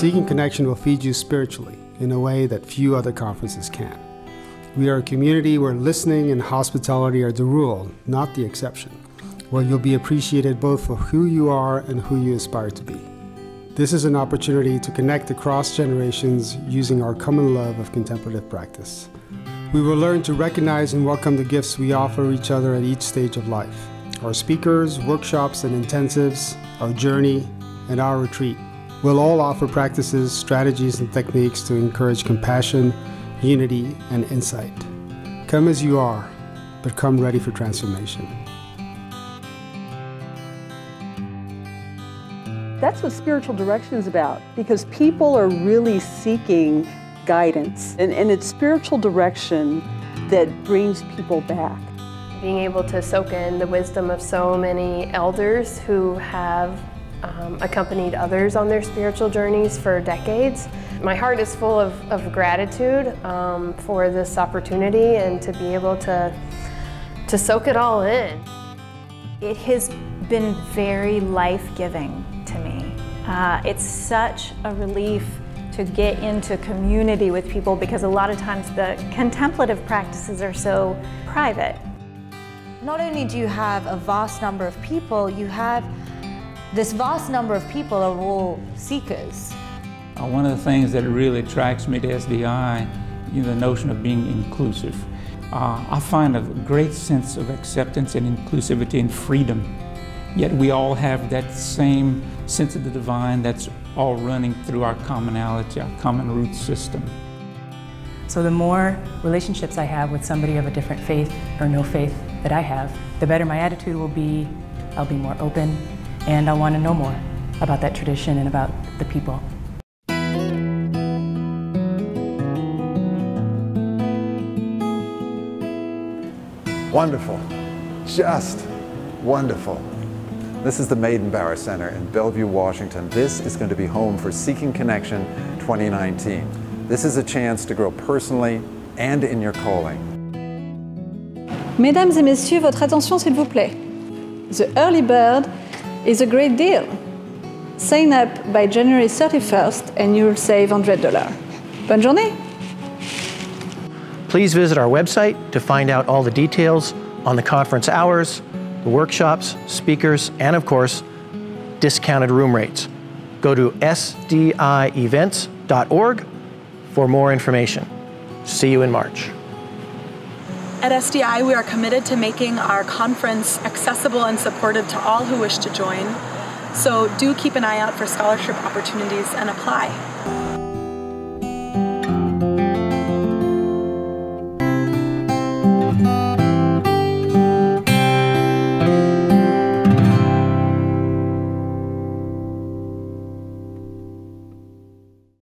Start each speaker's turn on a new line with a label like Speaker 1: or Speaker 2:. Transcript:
Speaker 1: Seeking Connection will feed you spiritually in a way that few other conferences can. We are a community where listening and hospitality are the rule, not the exception, where you'll be appreciated both for who you are and who you aspire to be. This is an opportunity to connect across generations using our common love of contemplative practice. We will learn to recognize and welcome the gifts we offer each other at each stage of life. Our speakers, workshops, and intensives, our journey, and our retreat will all offer practices, strategies, and techniques to encourage compassion, unity, and insight. Come as you are, but come ready for transformation.
Speaker 2: That's what spiritual direction is about, because people are really seeking guidance. And it's spiritual direction that brings people back.
Speaker 3: Being able to soak in the wisdom of so many elders who have accompanied others on their spiritual journeys for decades. My heart is full of gratitude for this opportunity and to be able to soak it all in.
Speaker 4: It has been very life-giving to me. It's such a relief to get into community with people, because a lot of times the contemplative practices are so private.
Speaker 5: Not only do you have a vast number of people, you have this vast number of people are all seekers.
Speaker 6: One of the things that really attracts me to SDI is the notion of being inclusive. I find a great sense of acceptance and inclusivity and freedom. Yet we all have that same sense of the divine that's all running through our commonality, our common root system.
Speaker 7: So the more relationships I have with somebody of a different faith or no faith that I have, the better my attitude will be. I'll be more open, and I'll want to know more about that tradition and about the people.
Speaker 8: Wonderful, just wonderful. This is the Meydenbauer Center in Bellevue, Washington. This is going to be home for Seeking Connection 2019. This is a chance to grow personally and in your calling.
Speaker 9: Mesdames et messieurs, votre attention s'il vous plaît. The early bird is a great deal. Sign up by January 31st and you'll save $100. Bonne journée!
Speaker 10: Please visit our website to find out all the details on the conference hours, the workshops, speakers, and of course, discounted room rates. Go to sdievents.org for more information. See you in March.
Speaker 11: At SDI, we are committed to making our conference accessible and supportive to all who wish to join. So do keep an eye out for scholarship opportunities and apply.